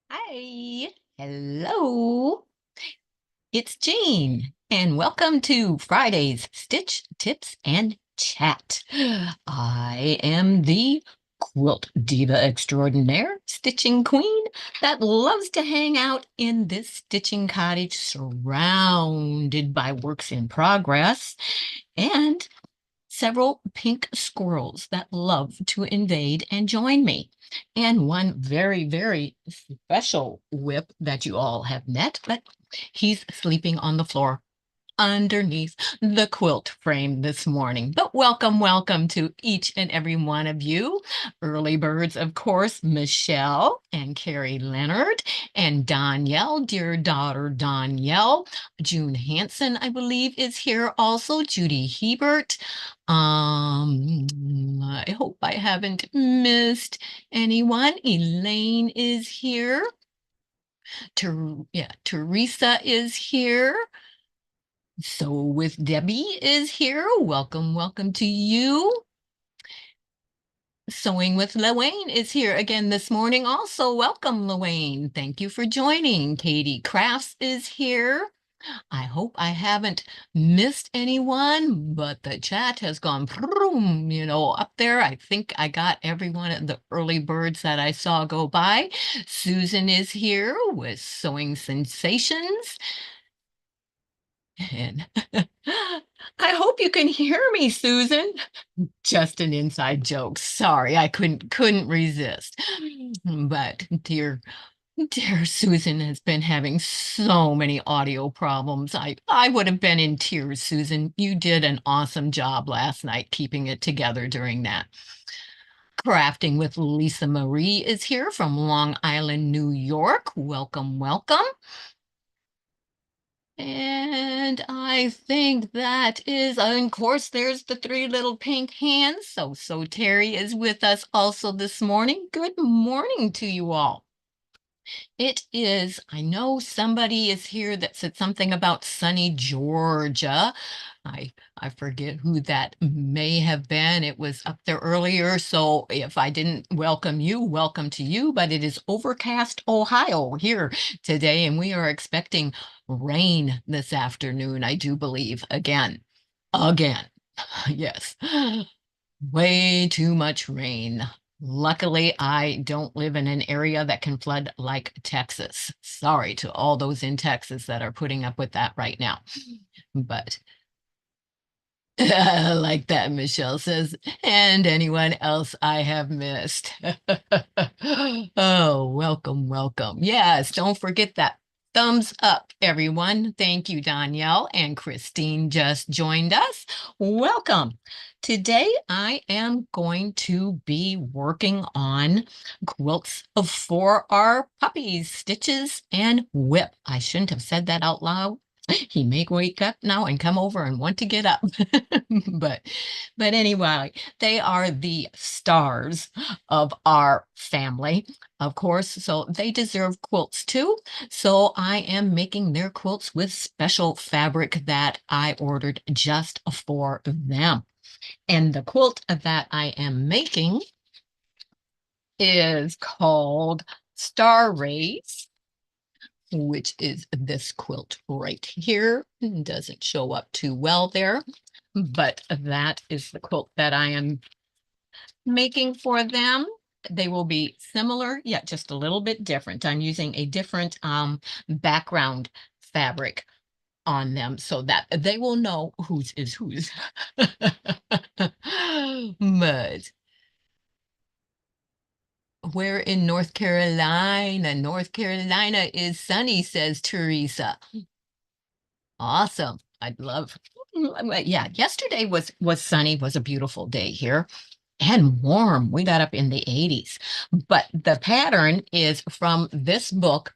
Hi, hello. It's Jean, and welcome to Friday's Stitch Tips and Chat. I am the quilt diva extraordinaire, stitching queen that loves to hang out in this stitching cottage surrounded by works in progress and several pink squirrels that love to invade and join me. And one very, very special WIP that you all have met, but he's sleeping on the floor underneath the quilt frame this morning. But welcome, welcome to each and every one of you. Early birds, of course, Michelle and Carrie Leonard and Danielle, dear daughter Danielle. June Hanson, I believe, is here also. Judy Hebert. I hope I haven't missed anyone. Elaine is here. Teresa is here. So with Debbie is here. Welcome, welcome to you. Sewing with Luane is here again this morning. Also, welcome, Luane. Thank you for joining. Katie Crafts is here. I hope I haven't missed anyone, but the chat has gone vroom, up there. I think I got every one of the early birds that I saw go by. Susan is here with Sewing Sensations. And I hope you can hear me, Susan. Just an inside joke. Sorry, I couldn't resist. But dear Susan has been having so many audio problems. I would have been in tears, Susan. You did an awesome job last night keeping it together during that. Crafting with Lisa Marie is here from Long Island, New York. Welcome, welcome. And I think that is, of course, there's the three little pink hands. So Terry is with us also this morning. Good morning to you all. It is, I know somebody is here that said something about sunny Georgia. I forget who that may have been. It was up there earlier. So if I didn't welcome you, welcome to you. But it is overcast Ohio here today, and we are expecting rain this afternoon, I do believe, again. Again. Yes. Way too much rain. Luckily, I don't live in an area that can flood like Texas. Sorry to all those in Texas that are putting up with that right now. But like that, Michelle says, and anyone else I have missed. Oh, welcome, welcome. Yes, don't forget that thumbs up, everyone. Thank you, Danielle and Christine just joined us. Welcome. Today, I am going to be working on quilts for our puppies, Stitches and WIP. I shouldn't have said that out loud. He may wake up now and come over and want to get up. but but anyway, they are the stars of our family, of course, so they deserve quilts too. So I am making their quilts with special fabric that I ordered just for them. And the quilt that I am making is called Star Rays, which is this quilt right here. Doesn't show up too well there, but that is the quilt that I am making for them. They will be similar, yet just a little bit different. I'm using a different background fabric on them so that they will know whose is whose. But we're in North Carolina. North Carolina is sunny, says Teresa. Awesome. I'd love. Yeah, yesterday was sunny, was a beautiful day here and warm. We got up in the 80s. But the pattern is from this book,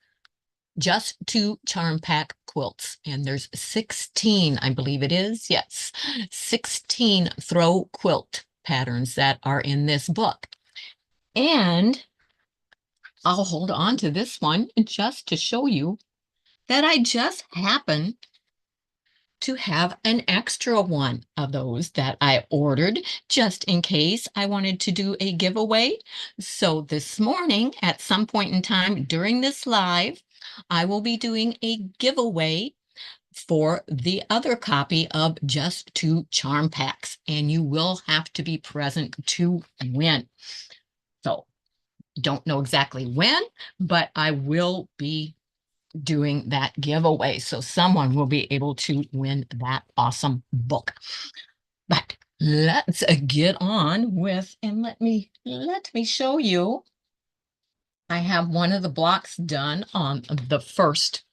Just Two Charm Pack Quilts. And there's 16, I believe it is. Yes, 16 throw quilt patterns that are in this book. And I'll hold on to this one just to show you that I just happen to have an extra one of those that I ordered just in case I wanted to do a giveaway. So this morning, at some point in time during this live, I will be doing a giveaway for the other copy of Just Two Charm Packs, and you will have to be present to win. So don't know exactly when, but I will be doing that giveaway. So someone will be able to win that awesome book. But let's get on with, and let me show you. I have one of the blocks done on the first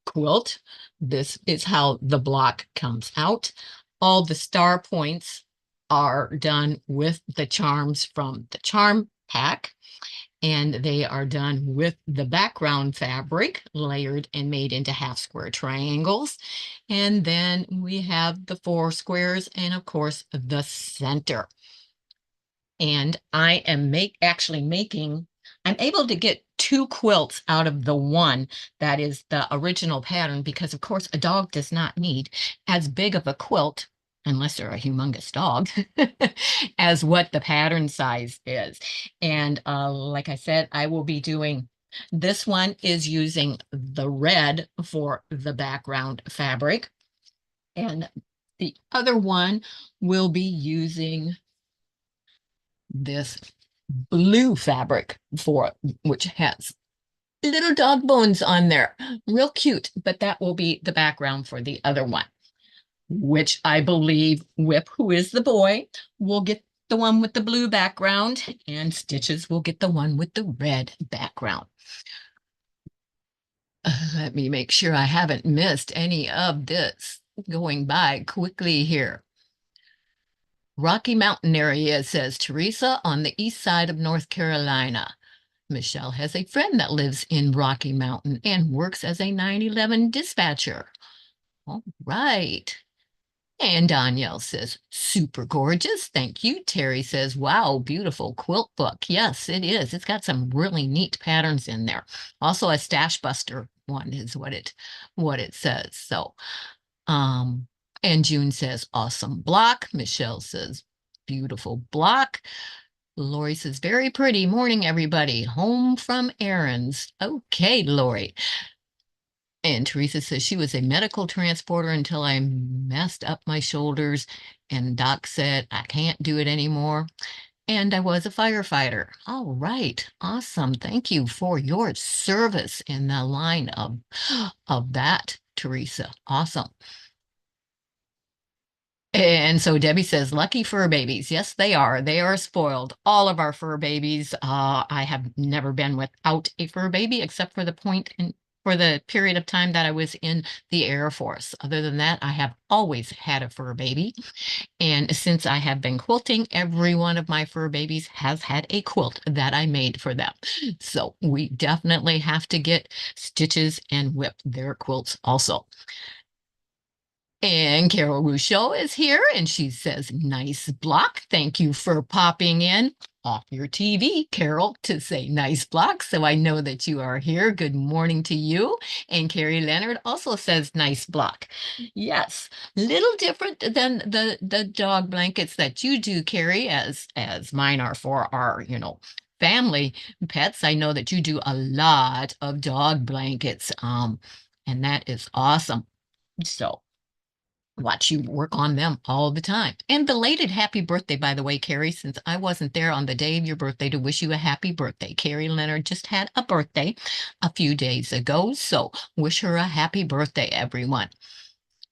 quilt. This is how the block comes out. All the star points are done with the charms from the charm pack, and they are done with the background fabric layered and made into half square triangles. And then we have the 4 squares and of course the center. And I am actually making, I'm able to get 2 quilts out of the one that is the original pattern, because of course a dog does not need as big of a quilt, unless they're a humongous dog, as what the pattern size is. And like I said, I will be doing, this one is using the red for the background fabric, and the other one will be using this blue fabric for, which has little dog bones on there. Real cute, but that will be the background for the other one, which I believe WIP, who is the boy, will get the one with the blue background, and Stitches will get the one with the red background. Let me make sure I haven't missed any of this going by quickly here. Rocky Mountain area, says Teresa, on the east side of North Carolina. Michelle has a friend that lives in Rocky Mountain and works as a 911 dispatcher. All right. And Danielle says, super gorgeous. Thank you. Terry says, wow, beautiful quilt book. Yes, it is. It's got some really neat patterns in there. Also a stash buster one is what it says. So, and June says, awesome block. Michelle says, beautiful block. Lori says, very pretty morning, everybody. Home from errands. Okay, Lori. And Teresa says she was a medical transporter until I messed up my shoulders, and doc said I can't do it anymore. And I was a firefighter. All right, awesome. Thank you for your service in the line of that, Teresa. Awesome. And so Debbie says, lucky fur babies. Yes, they are. They are spoiled. All of our fur babies. I have never been without a fur baby, except for for the period of time that I was in the Air Force. Other than that, I have always had a fur baby. And since I have been quilting, every one of my fur babies has had a quilt that I made for them. So we definitely have to get Stitches and WIP their quilts also. And Carol Rousseau is here, and she says, nice block. Thank you for popping in off your TV, Carol, to say nice block. So I know that you are here. Good morning to you. And Carrie Leonard also says nice block. Yes, little different than the dog blankets that you do, Carrie, as mine are for our, family pets. I know that you do a lot of dog blankets, and that is awesome. So watch you work on them all the time. And belated happy birthday, by the way, Carrie, since I wasn't there on the day of your birthday to wish you a happy birthday. Carrie Leonard just had a birthday a few days ago, so wish her a happy birthday, everyone.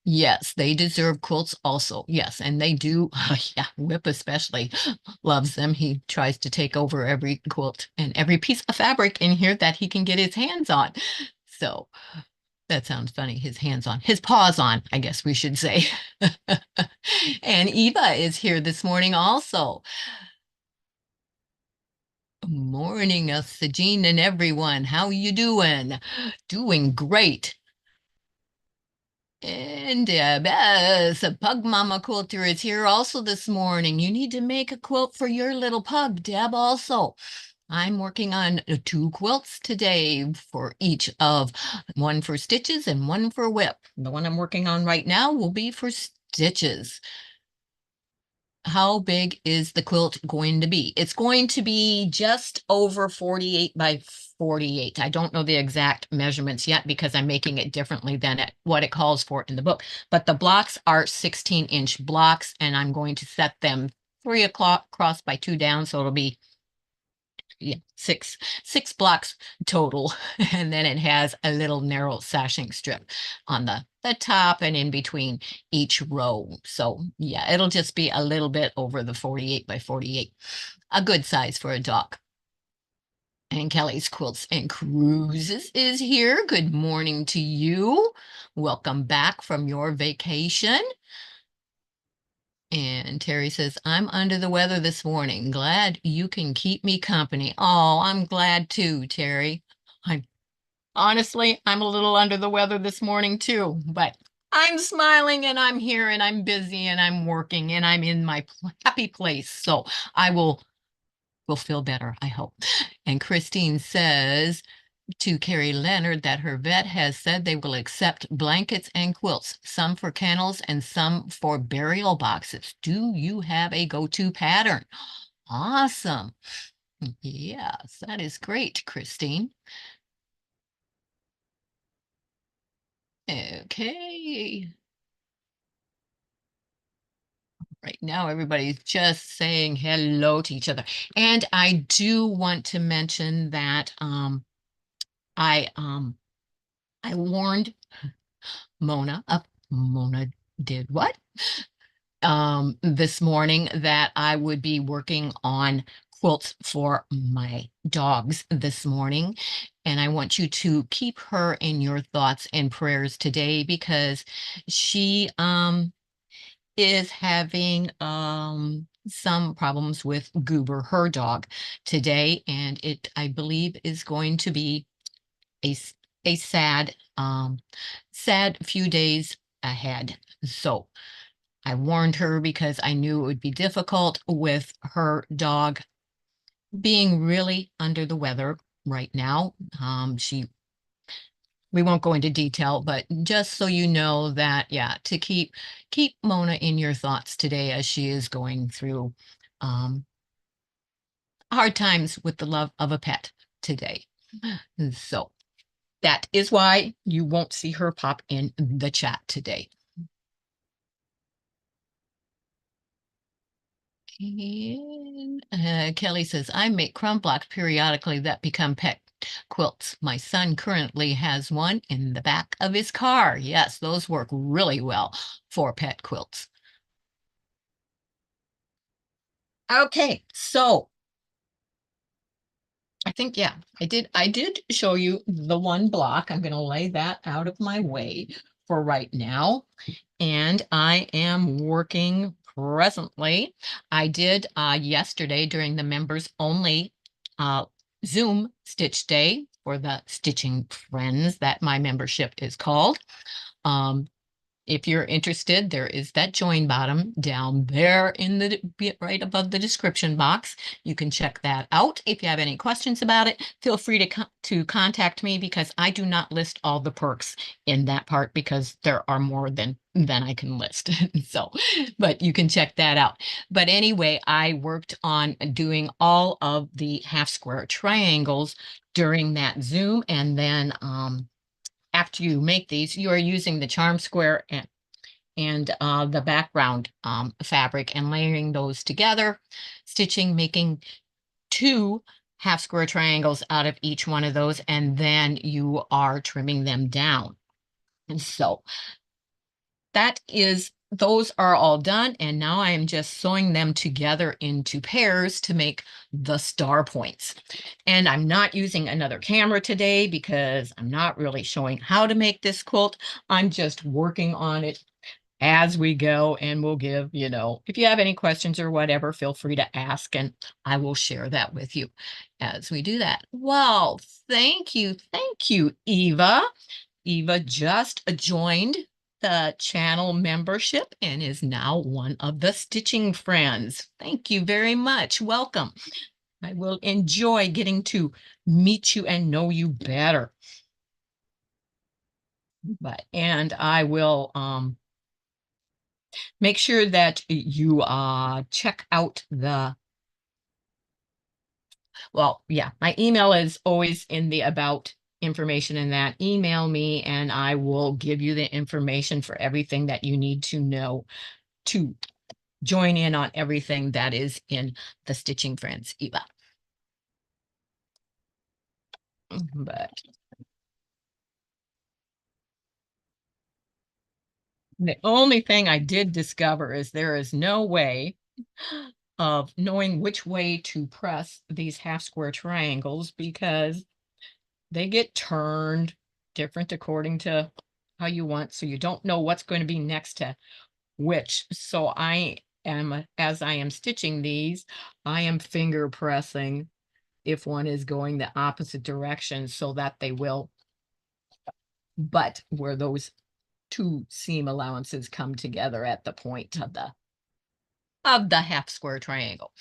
Yes, they deserve quilts also. Yes, and they do. Yeah, WIP especially loves them. He tries to take over every quilt and every piece of fabric in here that he can get his hands on. So that sounds funny. His paws on, I guess we should say. And Eva is here this morning also. Morning, Sajine and everyone. How you doing? Doing great. And Deb, a pug mama quilter is here also this morning. You need to make a quilt for your little pug, Deb, also. I'm working on two quilts today for each of one for stitches and one for WIP. The one I'm working on right now will be for stitches. How big is the quilt going to be? It's going to be just over 48 by 48. I don't know the exact measurements yet because I'm making it differently than what it calls for in the book. But the blocks are 16-inch blocks, and I'm going to set them 3 o'clock cross by 2 down, so it'll be yeah, six blocks total. And then it has a little narrow sashing strip on the top and in between each row. So yeah, it'll just be a little bit over the 48 by 48. A good size for a dog. And Kelly's Quilts and Cruises is here. Good morning to you. Welcome back from your vacation. And Terry says, I'm under the weather this morning. Glad you can keep me company. Oh, I'm glad too, Terry. I'm honestly, I'm a little under the weather this morning too, but I'm smiling and I'm here and I'm busy and I'm working and I'm in my happy place. So I will feel better, I hope. And Christine says, to Carrie Leonard that her vet has said they will accept blankets and quilts, some for kennels and some for burial boxes. Do you have a go-to pattern? Awesome. Yes, that is great, Christine. Okay. Right now, everybody's just saying hello to each other. And I do want to mention that I I warned Mona did what? This morning that I would be working on quilts for my dogs this morning. And I want you to keep her in your thoughts and prayers today because she is having some problems with Goober, her dog, today, and it I believe is going to be a a sad few days ahead. So I warned her because I knew it would be difficult with her dog being really under the weather right now. We won't go into detail, but just so you know that, yeah, to keep Mona in your thoughts today as she is going through um, hard times with the love of a pet today. So that is why you won't see her pop in the chat today. And Kelly says, I make crumb blocks periodically that become pet quilts. My son currently has one in the back of his car. Yes, those work really well for pet quilts. Okay, so I think, yeah, I did show you the one block. I'm going to lay that out of my way for right now. And I am working presently. I did yesterday during the members only uh, Zoom stitch day for the stitching friends that my membership is called. Um, if you're interested, there is that join bottom down there in the right above the description box. You can check that out. If you have any questions about it, feel free to contact me because I do not list all the perks in that part because there are more than I can list. So, but you can check that out. But anyway, I worked on doing all of the half square triangles during that Zoom, and then after you make these, you are using the charm square and the background fabric and layering those together, stitching, making two half square triangles out of each one of those, and then you are trimming them down. And so those are all done, and now I am just sewing them together into pairs to make the star points. And I'm not using another camera today because I'm not really showing how to make this quilt. I'm just working on it as we go, and we'll give, if you have any questions or whatever, feel free to ask, and I will share that with you as we do that. Well, thank you. Thank you, Eva. Eva just joined the channel membership and is now one of the stitching friends. Thank you very much. Welcome. I will enjoy getting to meet you and know you better. And I will make sure that you check out my email is always in the about information in that. Email me and I will give you the information for everything that you need to know to join in on everything that is in the Stitching Friends Eva. But the only thing I did discover is there is no way of knowing which way to press these half square triangles because they get turned different according to how you want. So you don't know what's going to be next to which. So as I am stitching these, I am finger pressing if one is going the opposite direction so that they will, but where those two seam allowances come together at the point of the half square triangle.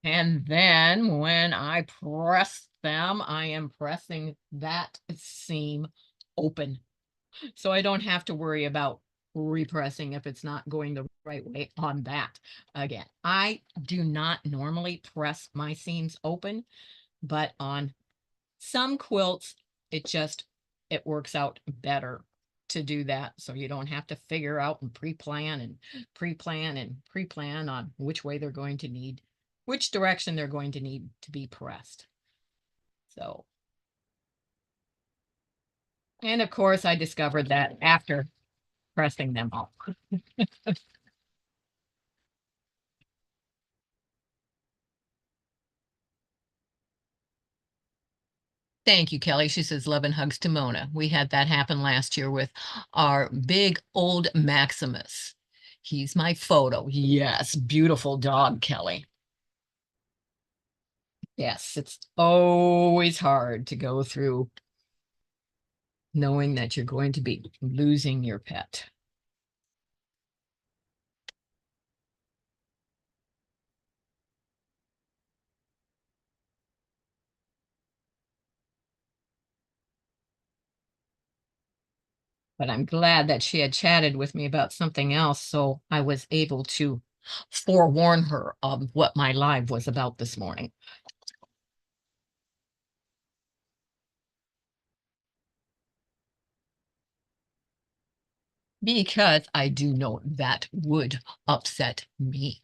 And then when I press them, I am pressing that seam open. So I don't have to worry about repressing if it's not going the right way on that. Again, I do not normally press my seams open, but on some quilts, it works out better to do that. So you don't have to figure out and pre-plan on which way they're going to need, which direction they're going to need to be pressed. So, and of course I discovered that after pressing them all. Thank you, Kelly. She says, love and hugs to Mona. We had that happen last year with our big old Maximus. He's my photo. Yes, beautiful dog, Kelly. Yes, it's always hard to go through knowing that you're going to be losing your pet. But I'm glad that she had chatted with me about something else, so I was able to forewarn her of what my live was about this morning. Because I do know that would upset me.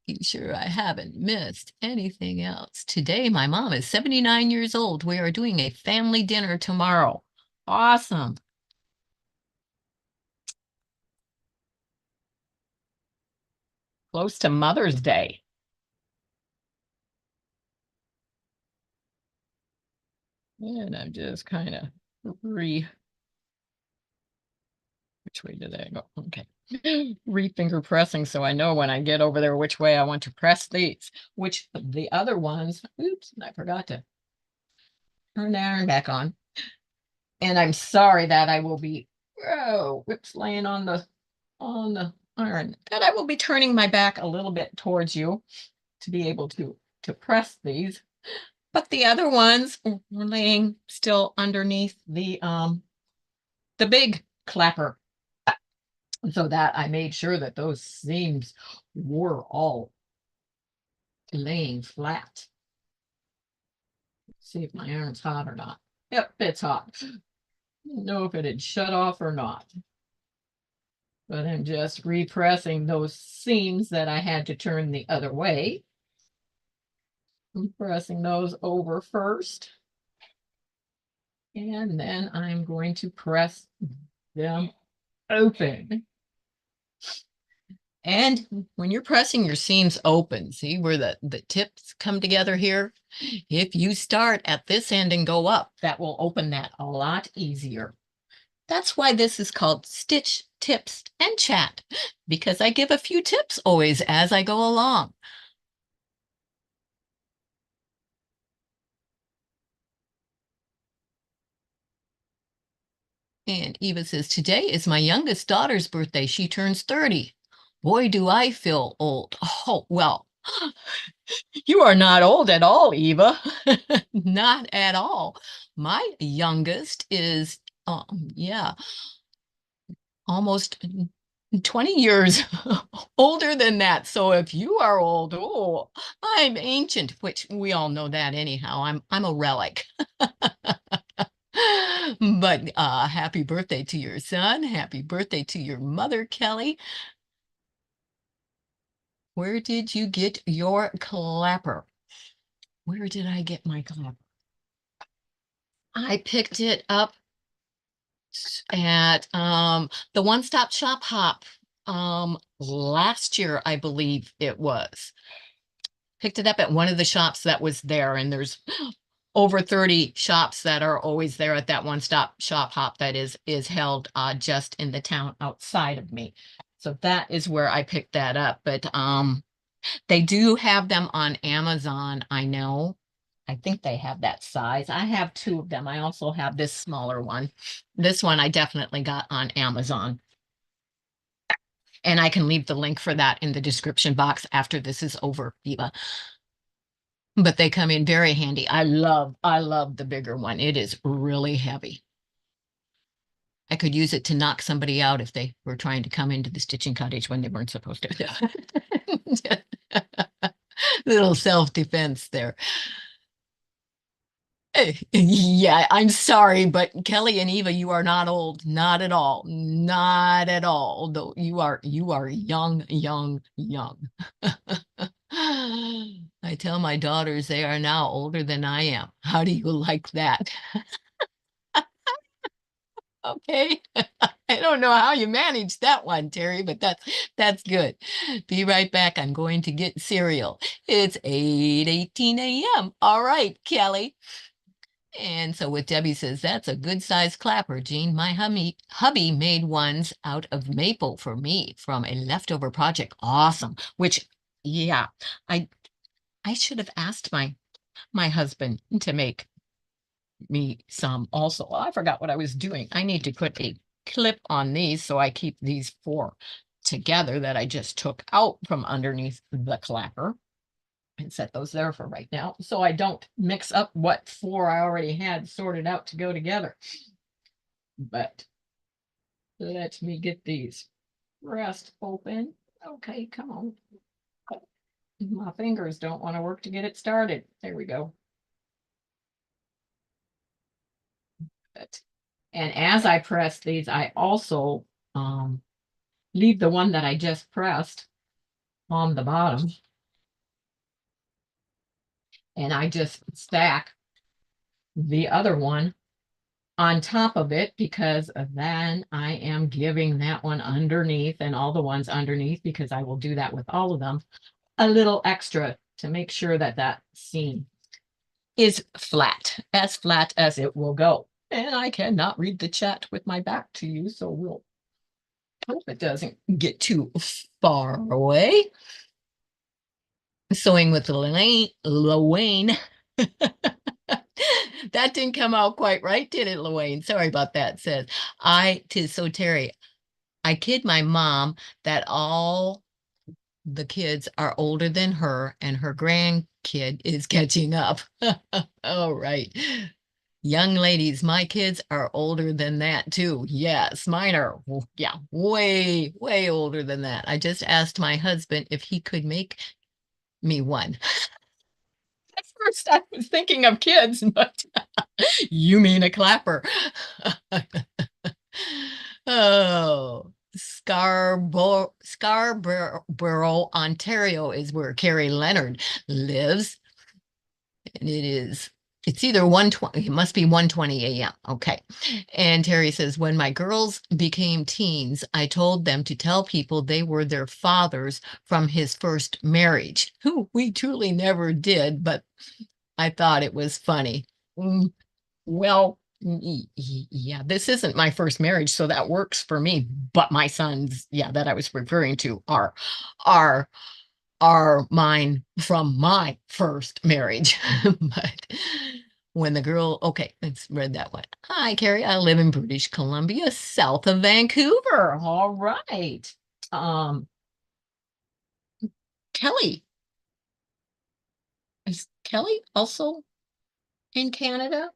Making sure I haven't missed anything else. Today, my mom is 79 years old. We are doing a family dinner tomorrow. Awesome. Close to Mother's Day. And I'm just kind of which way did I go? Okay. Re-finger pressing so I know when I get over there which way I want to press these, which the other ones, oops, I forgot to turn the iron back on. And I'm sorry that I will be, whips laying on the iron, that I will be turning my back a little bit towards you to be able to press these. But the other ones were laying still underneath the big clapper, so that I made sure that those seams were all laying flat. See if my iron's hot or not. Yep, it's hot. I don't know if it had shut off or not. But I'm just repressing those seams that I had to turn the other way. I'm pressing those over first. And then I'm going to press them open. And when you're pressing your seams open, see where the tips come together here? If you start at this end and go up, that will open that a lot easier. That's why this is called Stitch Tips and Chat, because I give a few tips always as I go along. And Eva says, today is my youngest daughter's birthday. She turns 30. Boy, do I feel old. Oh, well, you are not old at all, Eva. Not at all. My youngest is, yeah, almost 20 years older than that. So if you are old, oh, I'm ancient, which we all know that anyhow. I'm a relic. But happy birthday to your son. Happy birthday to your mother, Kelly. Where did you get your clapper? Where did I get my clapper? I picked it up at the One Stop Shop Hop last year, I believe it was. Picked it up at one of the shops that was there, and there's over 30 shops that are always there at that One Stop Shop Hop that is held just in the town outside of me. So that is where I picked that up. But they do have them on Amazon, I know. I think they have that size. I have two of them. I also have this smaller one. This one I definitely got on Amazon. And I can leave the link for that in the description box after this is over, Eva. But they come in very handy. I love the bigger one. It is really heavy. I could use it to knock somebody out if they were trying to come into the stitching cottage when they weren't supposed to. Little self-defense there. Yeah, I'm sorry, but Kelly and Eva, you are not old. Not at all. Not at all. Although you are young, young, young. I tell my daughters they are now older than I am. How do you like that? Okay. I don't know how you managed that one, Terry, but that's good. Be right back. I'm going to get cereal. It's 8:18 a.m. All right, Kelly. And so what Debbie says, that's a good size clapper, Jean. My hubby made ones out of maple for me from a leftover project. Awesome. Which, yeah, I I should have asked my husband to make me some also. I forgot what I was doing. I need to put a clip on these so I keep these four together that I just took out from underneath the clapper and set those there for right now so I don't mix up what four I already had sorted out to go together. But let me get these pressed open. Okay, come on. My fingers don't want to work to get it started. There we go. And as I press these, I also leave the one that I just pressed on the bottom. And I just stack the other one on top of it because then I am giving that one underneath and all the ones underneath, because I will do that with all of them, a little extra to make sure that that seam is flat as it will go. And I cannot read the chat with my back to you, so we'll hope it doesn't get too far away. Sewing with Lawayne. That didn't come out quite right, did it, Lawayne? Sorry about that. Says so Terry, I kid my mom that all the kids are older than her and her grandkid is catching up. All right. Young ladies, my kids are older than that too. Yes, mine are, yeah, way, way older than that. I just asked my husband if he could make me one. At first, I was thinking of kids, but you mean a clapper. Oh, Scarborough, Ontario is where Carrie Leonard lives. And it's either 1:20, it must be 1:20 a.m. Okay. And Terry says, when my girls became teens, I told them to tell people they were their fathers from his first marriage. Who we truly never did, but I thought it was funny. Well, yeah, this isn't my first marriage, so that works for me. But my sons, yeah, that I was referring to are are mine from my first marriage. But when the girl, okay, let's read that one. Hi, Carrie. I live in British Columbia, south of Vancouver. All right. Um, Kelly. Is Kelly also in Canada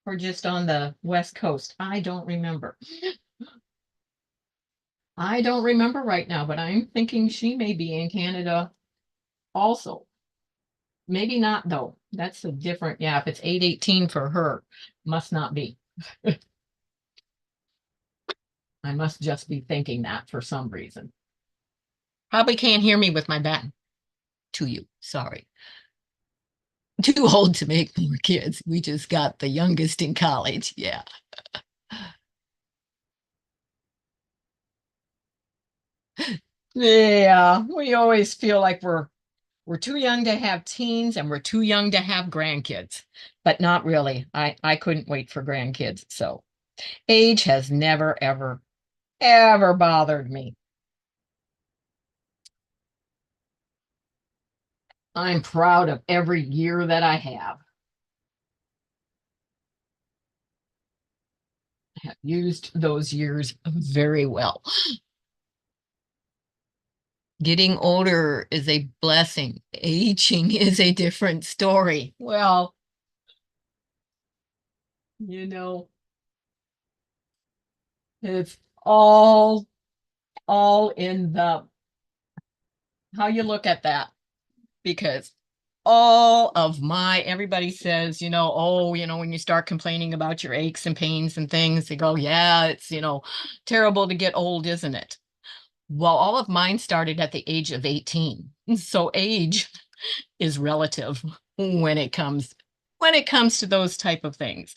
or just on the West Coast? I don't remember. I don't remember right now, but I'm thinking she may be in Canada also. Maybe not though. That's a different, yeah, if it's 818 for her, must not be. I must just be thinking that for some reason. Probably can't hear me with my back to you. Sorry. Too old to make more kids. We just got the youngest in college. Yeah. Yeah, we always feel like we're too young to have teens and we're too young to have grandkids. But not really. I couldn't wait for grandkids. So age has never ever bothered me. I'm proud of every year that I have. I have used those years very well. Getting older is a blessing. Aging is a different story. Well, you know, it's all in the how you look at that because all of my everybody says, oh, when you start complaining about your aches and pains and things, they go, yeah, it's, terrible to get old, isn't it? Well, all of mine started at the age of 18. So age is relative when it comes to those type of things.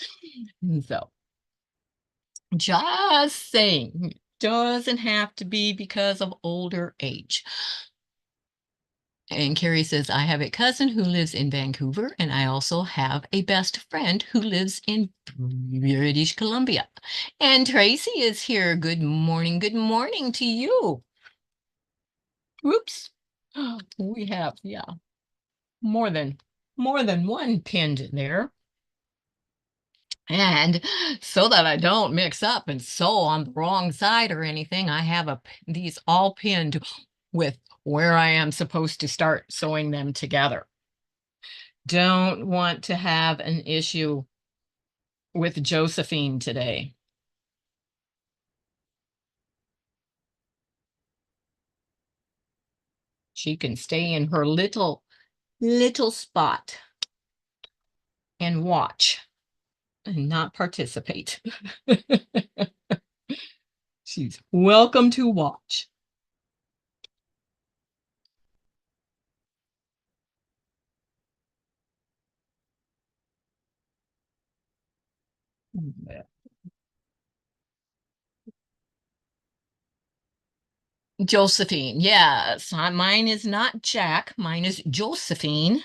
So just saying, doesn't have to be because of older age. And Carrie says, I have a cousin who lives in Vancouver, and I also have a best friend who lives in British Columbia. And Tracy is here. Good morning. Good morning to you. Whoops. We have, yeah, more than one pinned there. And so that I don't mix up and sew on the wrong side or anything, I have these all pinned with where I am supposed to start sewing them together. Don't want to have an issue with Josephine today. She can stay in her little spot and watch and not participate. She's welcome to watch. Josephine, yes. Mine is not Jack. Mine is Josephine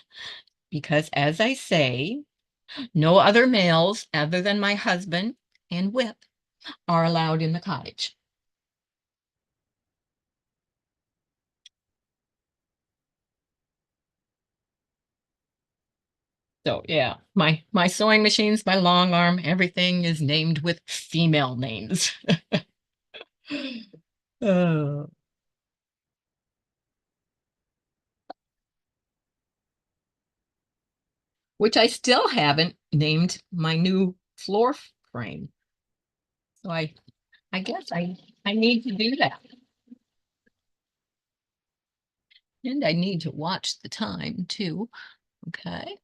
because, as I say, no other males other than my husband and WIP are allowed in the cottage. So yeah, my sewing machines, my long arm, everything is named with female names. Uh, which I still haven't named my new floor frame. So I guess I need to do that. And I need to watch the time too. Okay.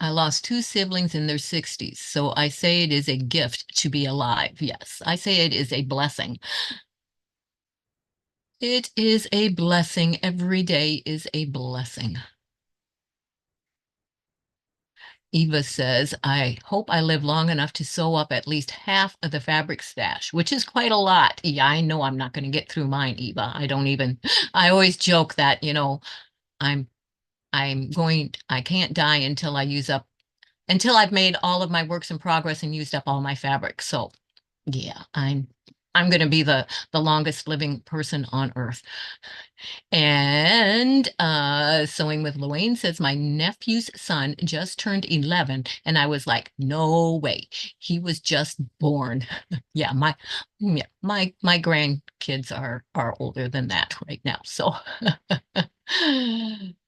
I lost two siblings in their 60s, so I say it is a gift to be alive. Yes, I say it is a blessing. It is a blessing. Every day is a blessing. Eva says, I hope I live long enough to sew up at least half of the fabric stash, which is quite a lot. Yeah, I know I'm not going to get through mine, Eva. I always joke that, I'm, I can't die until I've made all of my works in progress and used up all my fabric. So yeah, I'm going to be the longest living person on earth. And Sewing with Luane says my nephew's son just turned 11, and I was like, no way, he was just born. Yeah, my grandkids are older than that right now. So,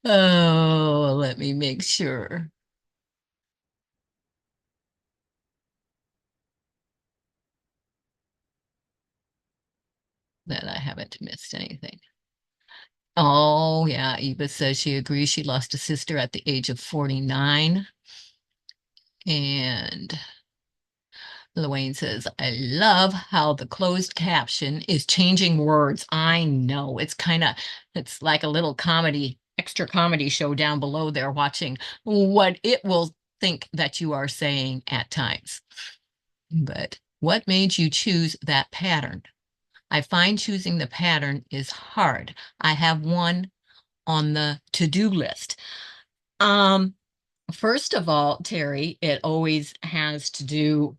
oh, let me make sure that I haven't missed anything. Oh, yeah. Eva says she agrees she lost a sister at the age of 49. And Luane says, I love how the closed caption is changing words. I know. It's like a little comedy, extra comedy show down below there watching what it will think that you are saying at times. But what made you choose that pattern? I find choosing the pattern is hard. I have one on the to-do list. Um, First of all, Terry, it always has to do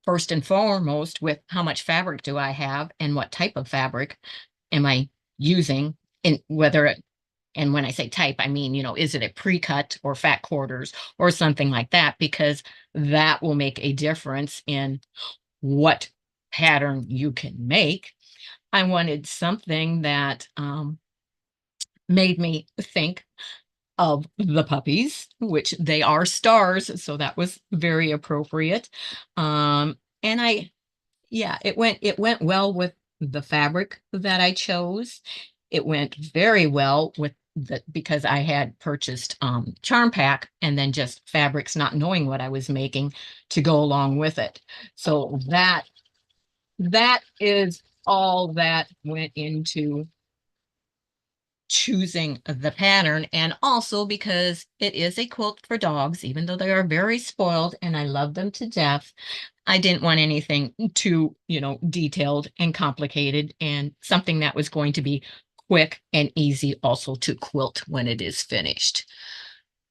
first and foremost with how much fabric do I have and what type of fabric am I using, and whether it, and when I say type, I mean, is it a pre-cut or fat quarters or something like that, because that will make a difference in what pattern you can make. I wanted something that made me think of the puppies, which they are stars, so that was very appropriate. And yeah, it went well with the fabric that I chose. It went very well with because I had purchased charm pack and then just fabrics, not knowing what I was making to go along with it. So that is all that went into choosing the pattern, and also because it is a quilt for dogs, even though they are very spoiled and I love them to death. I didn't want anything too, detailed and complicated, and something that was going to be quick and easy also to quilt when it is finished.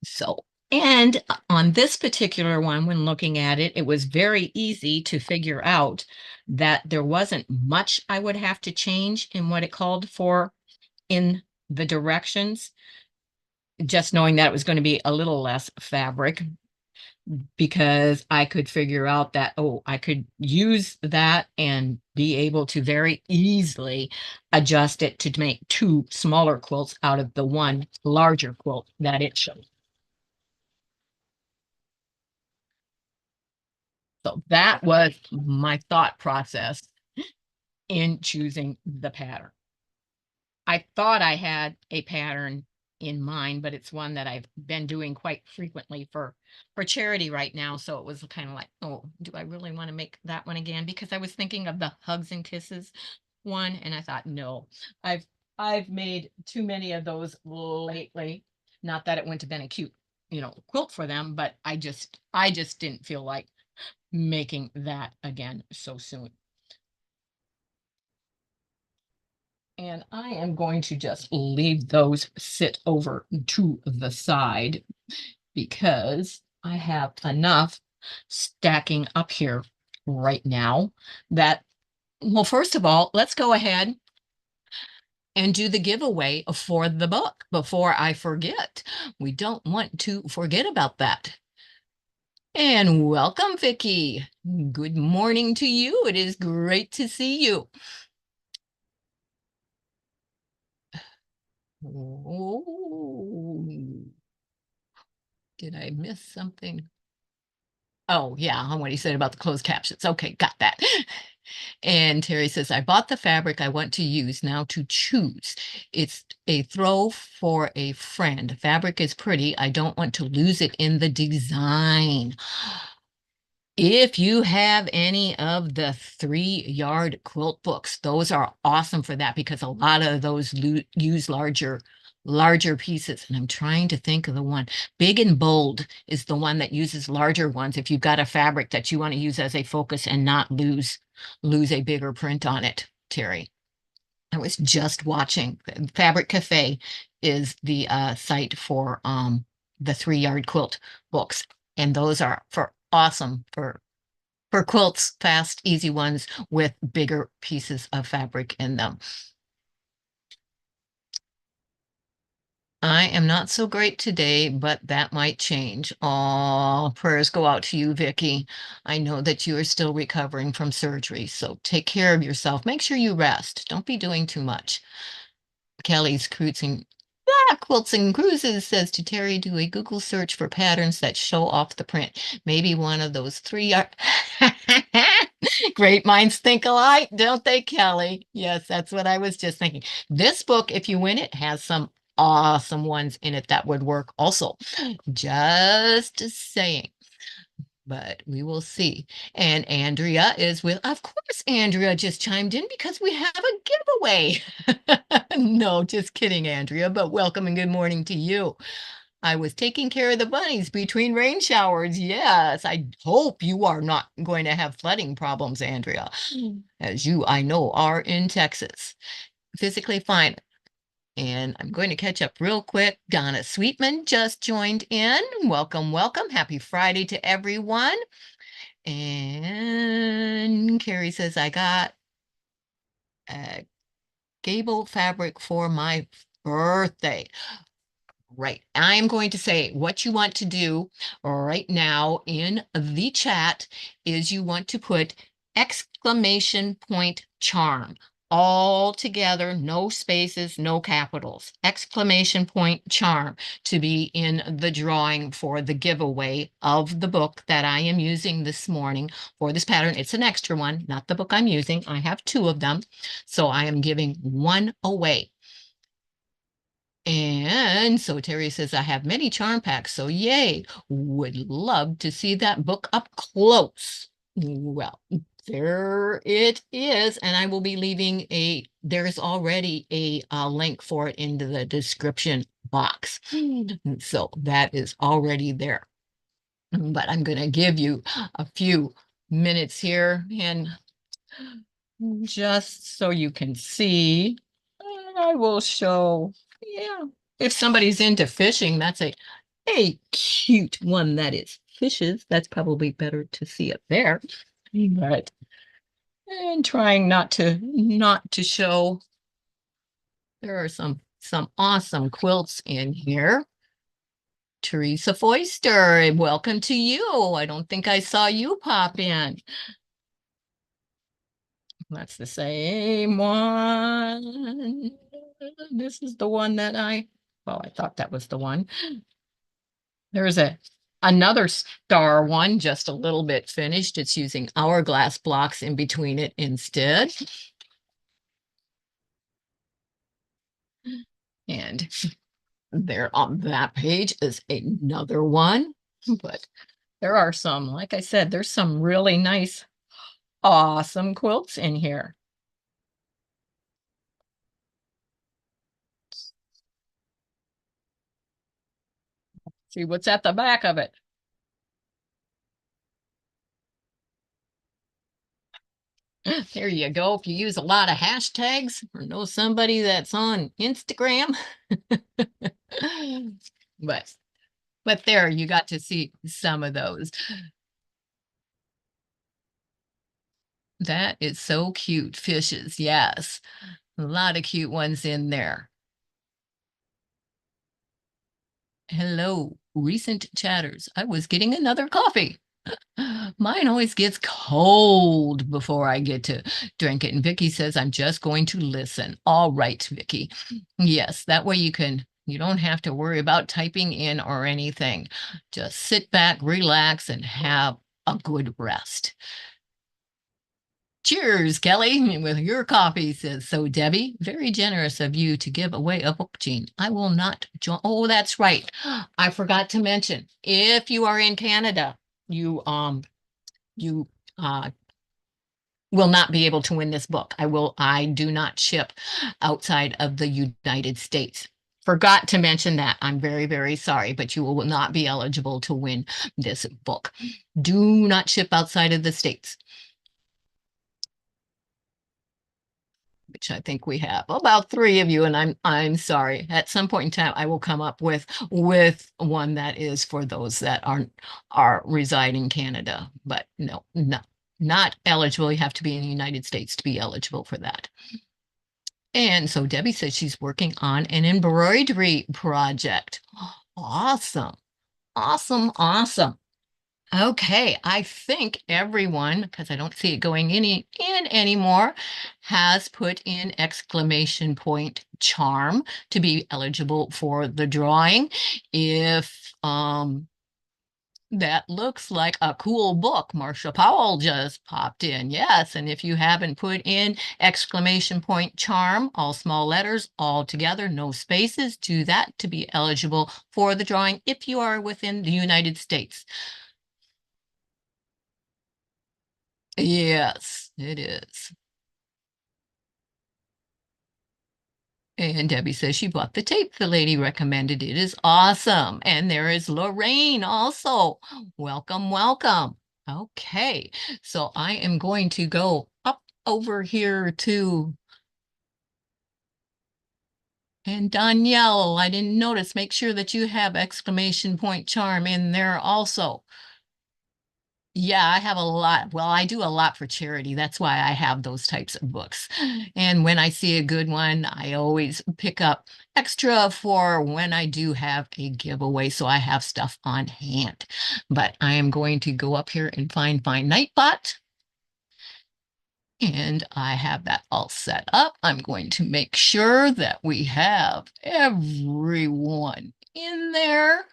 So, and on this particular one, when looking at it, it was very easy to figure out that there wasn't much I would have to change in what it called for in the directions, just knowing that it was going to be a little less fabric, because I could figure out that, oh, I could use that and be able to very easily adjust it to make two smaller quilts out of the one larger quilt that it showed. So that was my thought process in choosing the pattern. I thought I had a pattern in mind, but it's one that I've been doing quite frequently for charity right now. So it was kind of like, oh, do I really want to make that one again? Because I was thinking of the Hugs and Kisses one, and I thought, no, I've I've made too many of those lately. Not that it wouldn't have been a cute, quilt for them, but I just didn't feel like making that again so soon. And I am going to just leave those sit over to the side because I have enough stacking up here right now that, well, first of all, let's go ahead and do the giveaway for the book before I forget. We don't want to forget about that. And welcome, Vicky. Good morning to you. It is great to see you. Oh, did I miss something? Oh, yeah, on what he said about the closed captions. Okay, got that. And Terry says, I bought the fabric I want to use now to choose. It's a throw for a friend. Fabric is pretty. I don't want to lose it in the design. If you have any of the 3-yard quilt books, those are awesome for that, because a lot of those use larger pieces. And I'm trying to think of the one. Big and Bold is the one that uses larger ones if you've got a fabric that you want to use as a focus and not lose a bigger print on it, Terry. I was just watching. Fabric Cafe is the site for the 3-yard quilt books, and those are for awesome for for quilts, fast, easy ones with bigger pieces of fabric in them. I am not so great today, but that might change. Oh, prayers go out to you, Vicky. I know that you are still recovering from surgery, so take care of yourself. Make sure you rest. Don't be doing too much. Kelly's cruising. Quilts and Cruises says to Terry, do a Google search for patterns that show off the print. Maybe one of those three are. Great minds think alike, don't they, Kelly? Yes, that's what I was just thinking. This book, if you win it, has some awesome ones in it that would work also. Just saying. But we will see. And Andrea is with, of course, Andrea just chimed in because we have a giveaway. No, just kidding, Andrea, but welcome and good morning to you. I was taking care of the bunnies between rain showers. Yes, I hope you are not going to have flooding problems, Andrea, as you, I know, are in Texas. Physically fine. And I'm going to catch up real quick. Donna Sweetman just joined in. Welcome, welcome. Happy Friday to everyone. And Carrie says, I got a gable fabric for my birthday. Right. I'm going to say what you want to do right now in the chat is you want to put exclamation point charm all together, no spaces, no capitals, exclamation point charm to be in the drawing for the giveaway of the book that I am using this morning for this pattern. It's an extra one, not the book I'm using. I have two of them. So I am giving one away. And so Terry says, I have many charm packs, so yay, would love to see that book up close. Well, there it is, and I will be leaving there's already a link for it into the description box. So that is already there. But I'm going to give you a few minutes here and just so you can see, I will show, yeah, if somebody's into fishing, that's a cute one that is fishes. That's probably better to see it there. But and trying not to show. There are some awesome quilts in here. Teresa Foister, welcome to you. I don't think I saw you pop in. That's the same one. This is the one that well, I thought that was the one. There's another star one, just a little bit finished. It's using hourglass blocks in between it instead. And there on that page is another one. But there are some, like I said, there's some really nice, awesome quilts in here. See what's at the back of it. There you go. If you use a lot of hashtags or know somebody that's on Instagram. But there you got to see some of those. That is so cute. Fishes, yes. A lot of cute ones in there. Hello, recent chatters. I was getting another coffee. Mine always gets cold before I get to drink it. And Vicky says, I'm just going to listen. All right, Vicky. Yes, that way you don't have to worry about typing in or anything. Just sit back, relax, and have a good rest. Cheers, Kelly, with your coffee, says so Debbie. Very generous of you to give away a book, Jean. I will not join. Oh, that's right. I forgot to mention, if you are in Canada, you will not be able to win this book. I do not ship outside of the United States. Forgot to mention that. I'm very, very sorry, but you will not be eligible to win this book. Do not ship outside of the States. Which I think we have about three of you, and I'm sorry. At some point in time, I will come up with one that is for those that are reside in Canada. But no, not eligible. You have to be in the United States to be eligible for that. And so Debbie says she's working on an embroidery project. Awesome. Awesome. Awesome. Okay, I think everyone, because I don't see it going in anymore, has put in exclamation point charm to be eligible for the drawing. If that looks like a cool book, Marsha Powell just popped in. Yes, and if you haven't put in exclamation point charm, all small letters, all together, no spaces, do that to be eligible for the drawing if you are within the United States. Yes, it is. And Debbie says she bought the tape the lady recommended. It is awesome. And there is Lorraine also. Welcome, welcome. Okay, so I am going to go up over here to, and Danielle, I didn't notice. Make sure that you have exclamation point charm in there also. Yeah, I have a lot. Well, I do a lot for charity. That's why I have those types of books. And when I see a good one, I always pick up extra for when I do have a giveaway. So I have stuff on hand. But I am going to go up here and find my Nightbot. And I have that all set up. I'm going to make sure that we have everyone in there.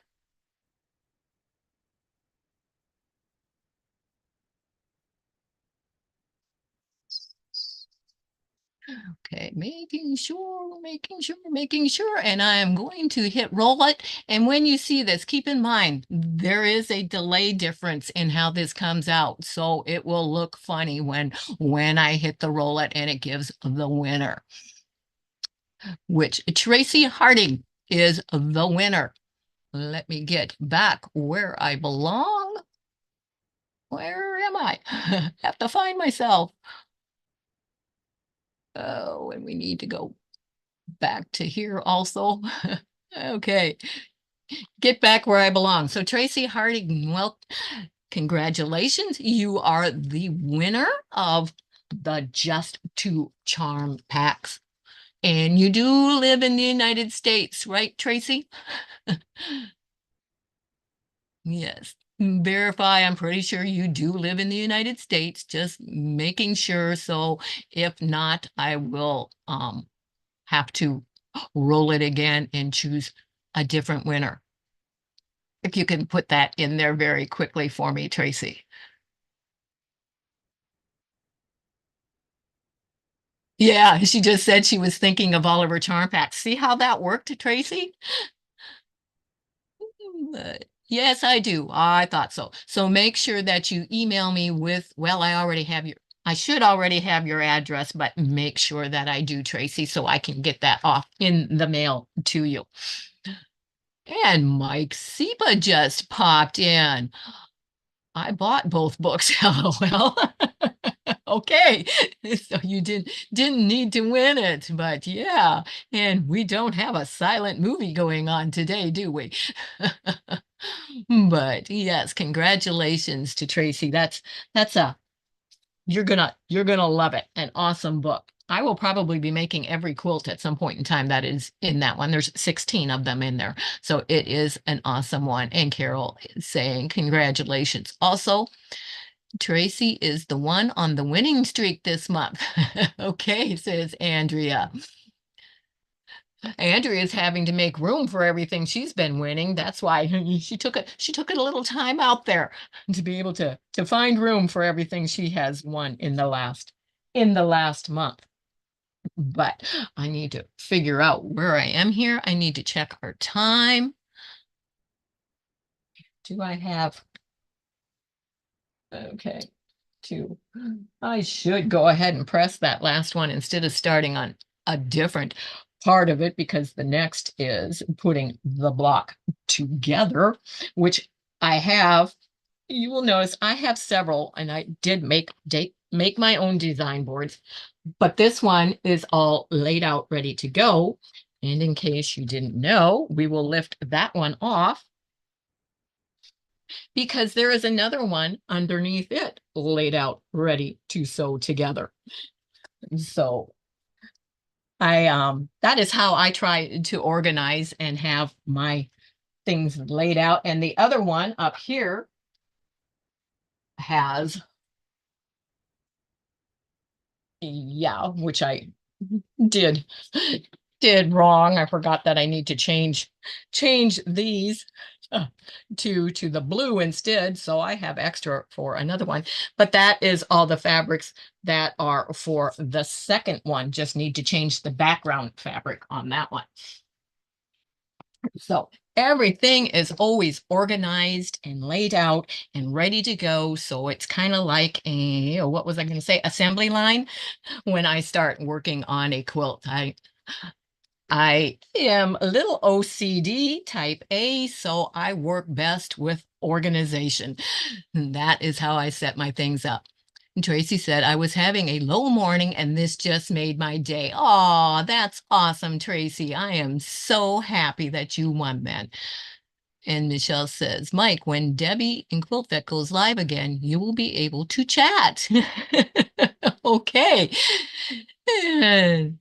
Okay, making sure. And I am going to hit roll it. And when you see this, keep in mind, there is a delay difference in how this comes out. So it will look funny when I hit the roll it and it gives the winner, which Tracy Harding is the winner. Let me get back where I belong. Where am I? Have to find myself. Oh, and we need to go back to here also. Okay, get back where I belong. So Tracy Harding, well, congratulations. You are the winner of the Just to Charm packs. And you do live in the United States, right, Tracy? Yes. Verify, I'm pretty sure you do live in the United States, just making sure. So if not, I will have to roll it again and choose a different winner. If you can put that in there very quickly for me, Tracy. Yeah, she just said she was thinking of Oliver Charm packs. See how that worked, Tracy? Yes, I do. I thought so. So make sure that you email me with, well, I should already have your address, but make sure that I do, Tracy, so I can get that off in the mail to you. And Mike Sipa just popped in. I bought both books, LOL. Okay, so you didn't need to win it, but yeah, and we don't have a silent movie going on today, do we? But yes, congratulations to Tracy. That's a you're gonna love it. An awesome book. I will probably be making every quilt at some point in time that is in that one. There's 16 of them in there. So it is an awesome one. And Carol is saying congratulations. Also, Tracy is the one on the winning streak this month. Okay, says Andrea. Andrea's having to make room for everything she's been winning. That's why she took a little time out there to be able to find room for everything she has won in the last month. But I need to figure out where I am here. I need to check our time. Do I have okay. I should go ahead and press that last one instead of starting on a different part of it because the next is putting the block together, which I have. You will notice I have several, and I did make my own design boards, but this one is all laid out, ready to go. And in case you didn't know, we will lift that one off. because there is another one underneath it laid out ready to sew together. So that is how I try to organize and have my things laid out. And the other one up here has, yeah, which I did did wrong. I forgot that I need to change these uh, to the blue instead. So I have extra for another one. But that is all the fabrics that are for the second one. Just need to change the background fabric on that one. So everything is always organized and laid out and ready to go. So it's kind of like a, what was I going to say? Assembly line when I start working on a quilt. I am a little OCD type A, so I work best with organization. And that is how I set my things up. And Tracy said, I was having a low morning and this just made my day. Oh, that's awesome, Tracy. I am so happy that you won that. And Michelle says, Mike, when Debbie and QuiltVet goes live again, you will be able to chat. Okay. And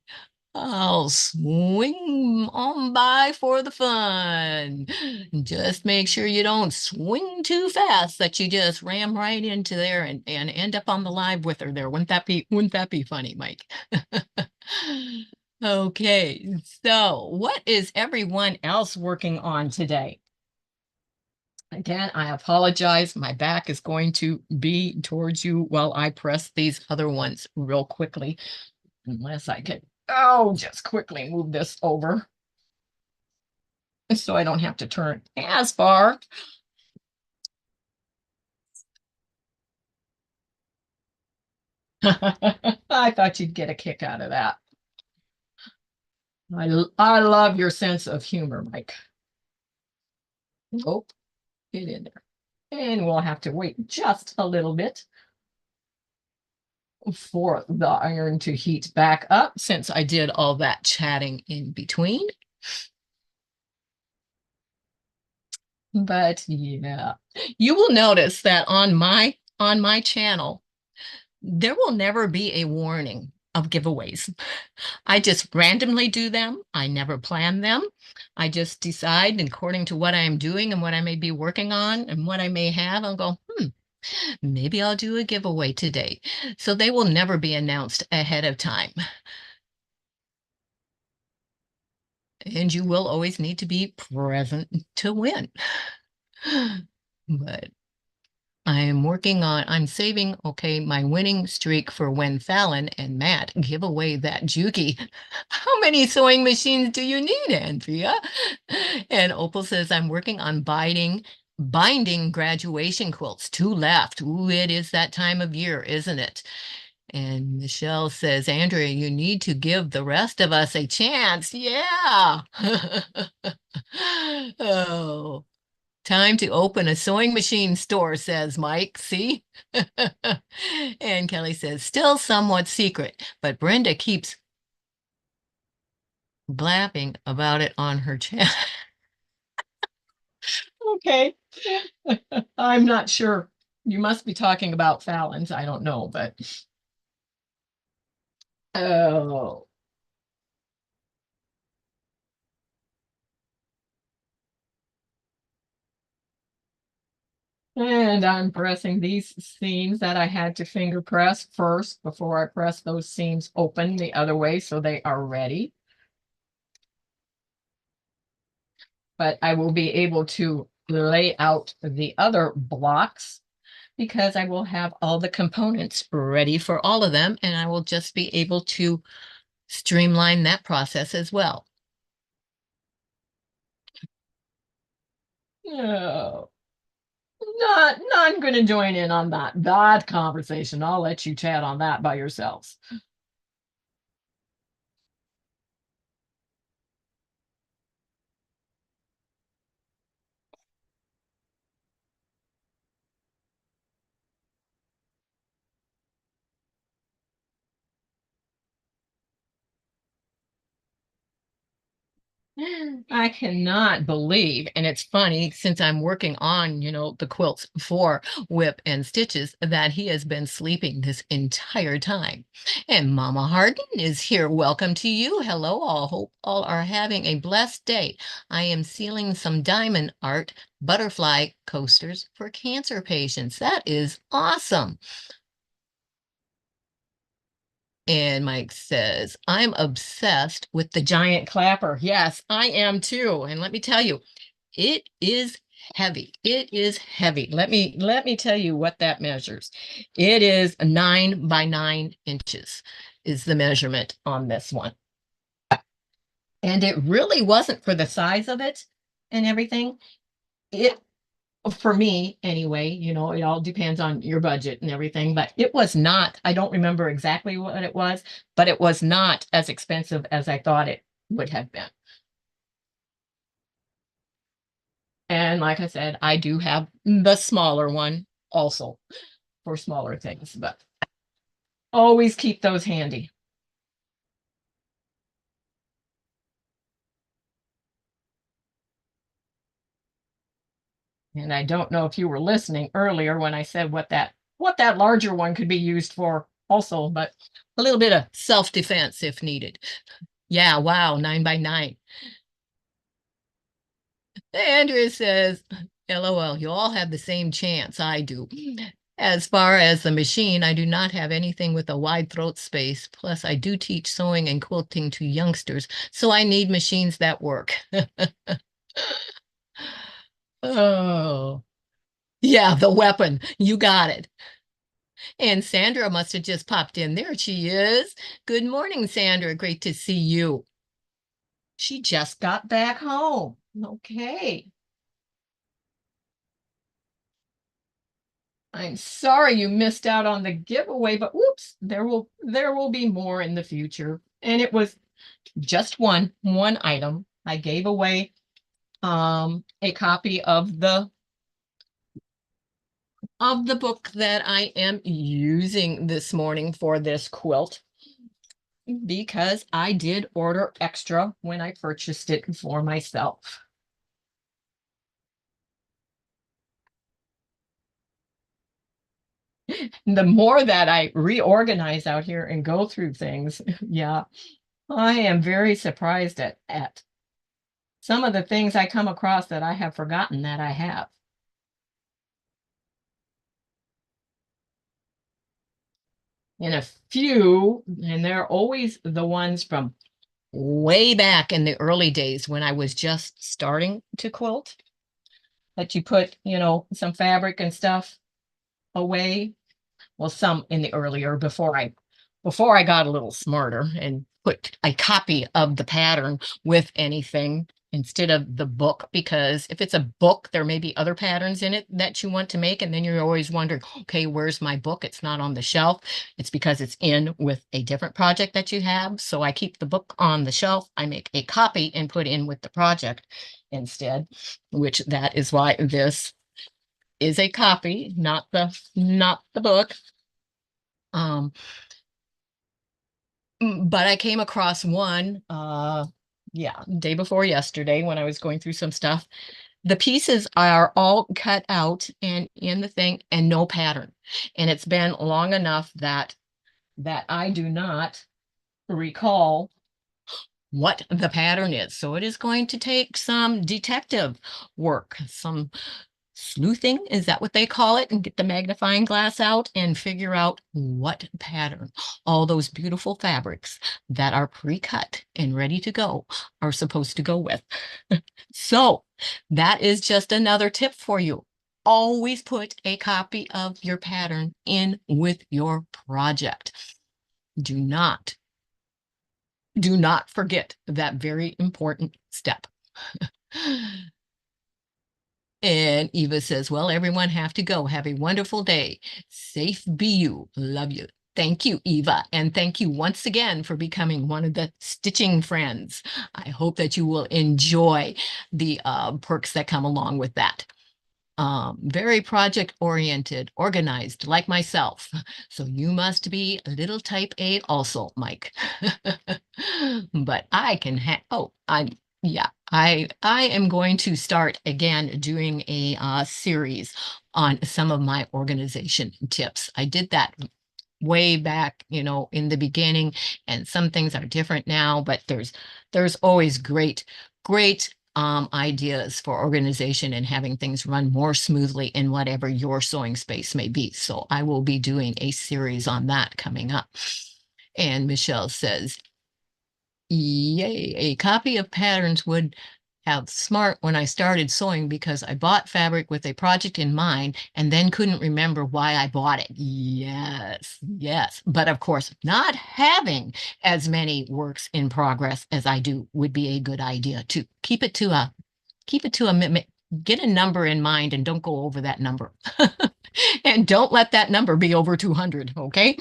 I'll swing on by for the fun. Just make sure you don't swing too fast that you just ram right into there and end up on the live with her there. Wouldn't that be funny, Mike? Okay, so what is everyone else working on today? Again, I apologize. My back is going to be towards you while I press these other ones real quickly, unless I can, oh, just quickly move this over so I don't have to turn as far. I thought you'd get a kick out of that. I love your sense of humor, Mike. Oh, get in there. And we'll have to wait just a little bit for the iron to heat back up since I did all that chatting in between. But yeah, you will notice that on my channel, there will never be a warning of giveaways. I just randomly do them. I never plan them. I just decide according to what I'm doing and what I may be working on and what I may have. I'll go, maybe I'll do a giveaway today. So they will never be announced ahead of time. And you will always need to be present to win. But I'm saving, okay, my winning streak for when Fallon and Matt give away that Juki. How many sewing machines do you need, Andrea? And Opal says, I'm working on binding graduation quilts. Two left. Ooh, it is that time of year, isn't it? And Michelle says, Andrea, you need to give the rest of us a chance. Yeah. Oh. Time to open a sewing machine store, says Mike. See? And Kelly says, still somewhat secret, but Brenda keeps blabbing about it on her channel. Okay. I'm not sure. You must be talking about Fallon's. I don't know, but oh. And I'm pressing these seams that I had to finger press first before I press those seams open the other way so they are ready. But I will be able to lay out the other blocks because I will have all the components ready for all of them, and I will just be able to streamline that process as well. No, not going to join in on that conversation. I'll let you chat on that by yourselves. I cannot believe, and it's funny since I'm working on, the quilts for WIP and Stitches, that he has been sleeping this entire time. And Mama Hardin is here. Welcome to you. Hello, all. Hope all are having a blessed day. I am sealing some diamond art butterfly coasters for cancer patients. That is awesome. And Mike says, I'm obsessed with the giant clapper. Yes, I am too. And let me tell you, it is heavy. It is heavy. Let me tell you what that measures. It is 9 by 9 inches is the measurement on this one. And it really wasn't for the size of it and everything. It for me anyway, it all depends on your budget and everything, but it was not, I don't remember exactly what it was, but it was not as expensive as I thought it would have been. And like I said, I do have the smaller one also for smaller things, but always keep those handy. And I don't know if you were listening earlier when I said what that larger one could be used for also, but a little bit of self-defense if needed. Yeah, wow, 9 by 9. Andrew says, LOL, you all have the same chance I do. As far as the machine, I do not have anything with a wide throat space. Plus, I do teach sewing and quilting to youngsters, so I need machines that work. Oh, yeah, the weapon. You got it. And Sandra must have just popped in. There she is. Good morning, Sandra. Great to see you. She just got back home. Okay. I'm sorry you missed out on the giveaway, but whoops, there will be more in the future. And it was just one item. I gave away a copy of the book that I am using this morning for this quilt because I did order extra when I purchased it for myself. The more that I reorganize out here and go through things, yeah, I am very surprised at some of the things I come across that I have forgotten that I have. And a few, and they're always the ones from way back in the early days when I was just starting to quilt, that you put, some fabric and stuff away. Well, some in the earlier before I got a little smarter and put a copy of the pattern with anything instead of the book, because if it's a book, there may be other patterns in it that you want to make, and then you're always wondering, okay, where's my book? It's not on the shelf. It's because it's in with a different project that you have. So I keep the book on the shelf. I make a copy and put in with the project instead, which that is why this is a copy, not the book. Um, but I came across one, yeah, day before yesterday when I was going through some stuff. The pieces are all cut out and in the thing and no pattern. And it's been long enough that I do not recall what the pattern is. So it is going to take some detective work, some sleuthing, is that what they call it? And get the magnifying glass out and figure out what pattern all those beautiful fabrics that are pre-cut and ready to go are supposed to go with. So that is just another tip for you. Always put a copy of your pattern in with your project. Do not forget that very important step. And Eva says, well, everyone have to go. Have a wonderful day. Safe be you. Love you. Thank you, Eva. And thank you once again for becoming one of the stitching friends. I hope that you will enjoy the perks that come along with that. Very project oriented, organized like myself. So you must be a little type A also, Mike. But I can have, oh, Yeah, I am going to start again doing a series on some of my organization tips. I did that way back, in the beginning, and some things are different now, but there's always great ideas for organization and having things run more smoothly in whatever your sewing space may be. So I will be doing a series on that coming up. And Michelle says, yay, a copy of patterns would have smart when I started sewing because I bought fabric with a project in mind and then couldn't remember why I bought it. Yes, yes. But of course, not having as many works in progress as I do would be a good idea to keep it to get a number in mind and don't go over that number. And don't let that number be over 200, okay?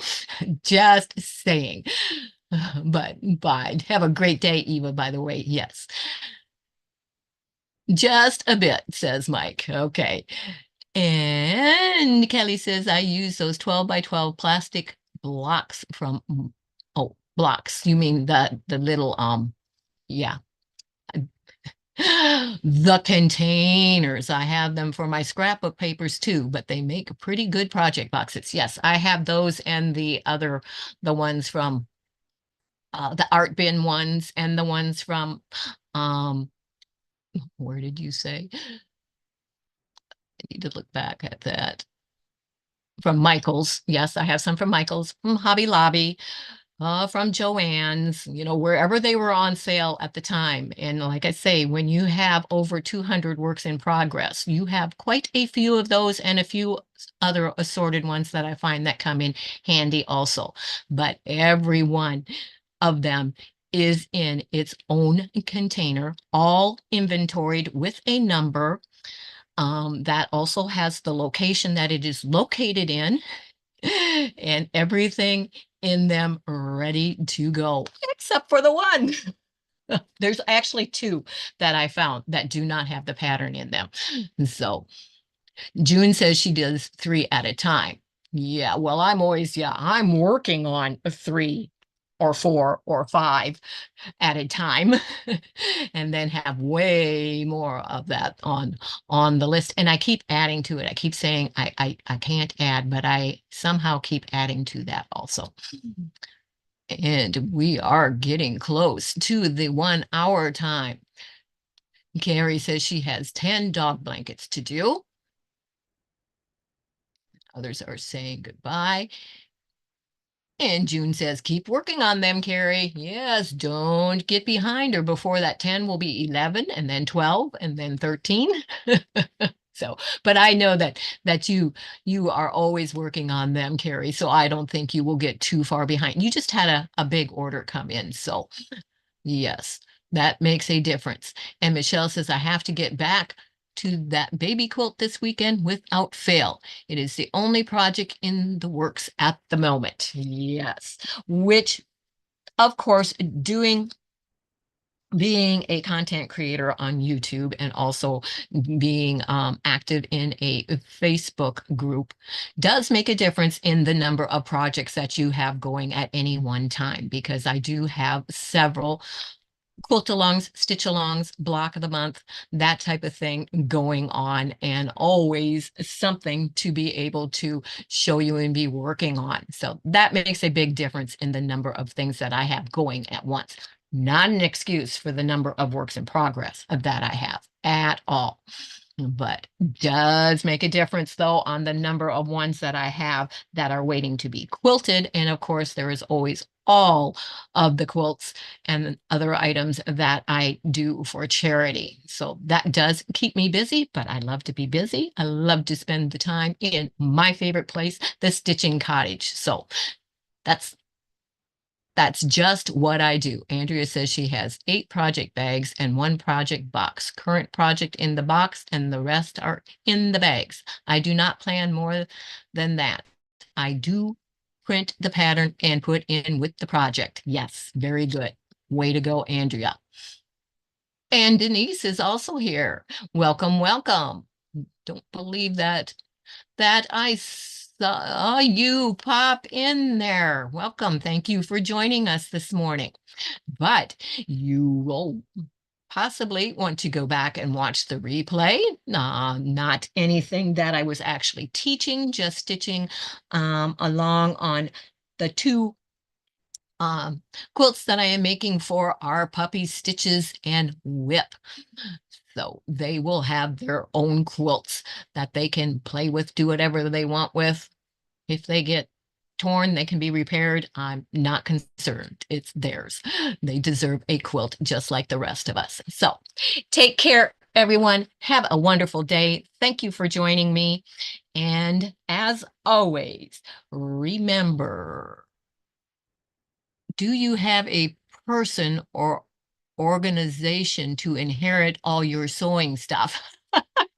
Just saying. But bye. Have a great day, Eva, by the way. Yes. Just a bit, says Mike. Okay. And Kelly says, I use those 12 by 12 plastic blocks from, oh, blocks. You mean the little, yeah. The containers. I have them for my scrapbook papers too, but they make pretty good project boxes. Yes, I have those and the ones from the art bin ones and the ones from, um, where did you say? I need to look back at that. From Michael's. Yes, I have some from Michael's, from Hobby Lobby, from Joann's, wherever they were on sale at the time. And like I say, when you have over 200 works in progress, you have quite a few of those and a few other assorted ones that I find that come in handy also. But every one of them is in its own container, all inventoried with a number. That also has the location that it is located in and everything in them ready to go, except for the one. There's actually two that I found that do not have the pattern in them. So June says she does 3 at a time. Yeah, well, I'm working on 3 or 4 or 5 at a time and then have way more of that on the list, and I keep adding to it. I keep saying I can't add, but I somehow keep adding to that also. And we are getting close to the 1 hour time. Carrie says she has 10 dog blankets to do. Others are saying goodbye. And June says, keep working on them, Carrie. Yes, don't get behind her. Before that 10 will be 11 and then 12 and then 13. So, but I know that you are always working on them, Carrie. So I don't think you will get too far behind. You just had a big order come in. So yes, that makes a difference. And Michelle says, I have to get back to that baby quilt this weekend without fail. It is the only project in the works at the moment. Yes, which, of course, being a content creator on YouTube and also being active in a Facebook group does make a difference in the number of projects that you have going at any one time, because I do have several quilt alongs, stitch alongs, block of the month, that type of thing going on, and always something to be able to show you and be working on. So that makes a big difference in the number of things that I have going at once. Not an excuse for the number of works in progress that I have at all, but does make a difference though on the number of ones that I have that are waiting to be quilted. And of course, there is always all of the quilts and other items that I do for charity. So that does keep me busy, but I love to be busy. I love to spend the time in my favorite place, the stitching cottage. So that's that's just what I do. Andrea says she has 8 project bags and 1 project box. Current project in the box and the rest are in the bags. I do not plan more than that. I do print the pattern and put in with the project. Yes, very good. Way to go, Andrea. And Denise is also here. Welcome, welcome. Don't believe that I saw you pop in there. Welcome. Thank you for joining us this morning. But you will possibly want to go back and watch the replay. Not anything that I was actually teaching, just stitching along on the two quilts that I am making for our puppy Stitches and WIP. So they will have their own quilts that they can play with, do whatever they want with. If they get torn, they can be repaired. I'm not concerned. It's theirs. They deserve a quilt just like the rest of us. So take care, everyone. Have a wonderful day. Thank you for joining me. And as always, remember, do you have a person or organization to inherit all your sewing stuff?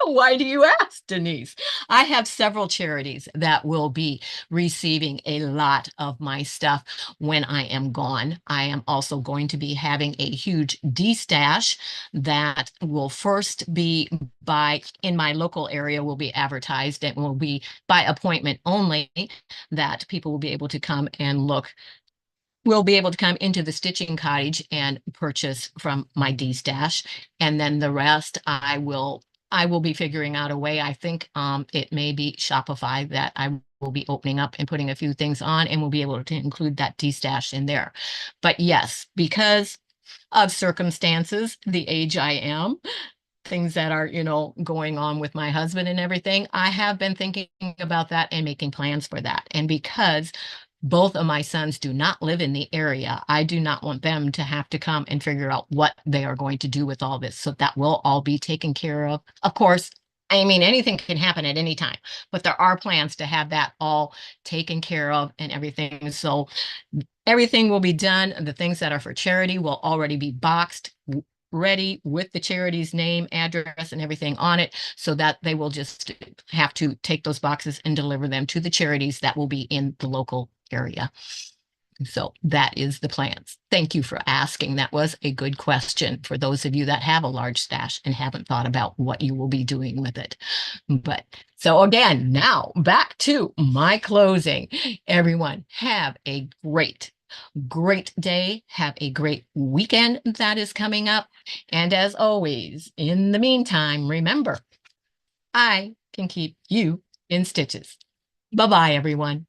Why do you ask, Denise? I have several charities that will be receiving a lot of my stuff when I am gone. I am also going to be having a huge D-stash that will first be in my local area, will be advertised and will be by appointment only, that people will be able to come and look, will be able to come into the stitching cottage and purchase from my D-stash. And then the rest I will be figuring out a way. I think it may be Shopify that I will be opening up and putting a few things on, and we'll be able to include that D-stash in there. But yes, because of circumstances, the age I am, things that are, going on with my husband and everything, I have been thinking about that and making plans for that. And because both of my sons do not live in the area, I do not want them to have to come and figure out what they are going to do with all this. So that will all be taken care of. Of course, I mean, anything can happen at any time, but there are plans to have that all taken care of and everything. So everything will be done. The things that are for charity will already be boxed, ready with the charity's name, address, and everything on it, so that they will just have to take those boxes and deliver them to the charities that will be in the local area. So that is the plans. Thank you for asking. That was a good question for those of you that have a large stash and haven't thought about what you will be doing with it. But so again, now back to my closing. Everyone, have a great day. Have a great weekend that is coming up. And as always, in the meantime, remember, I can keep you in stitches. Bye-bye, everyone.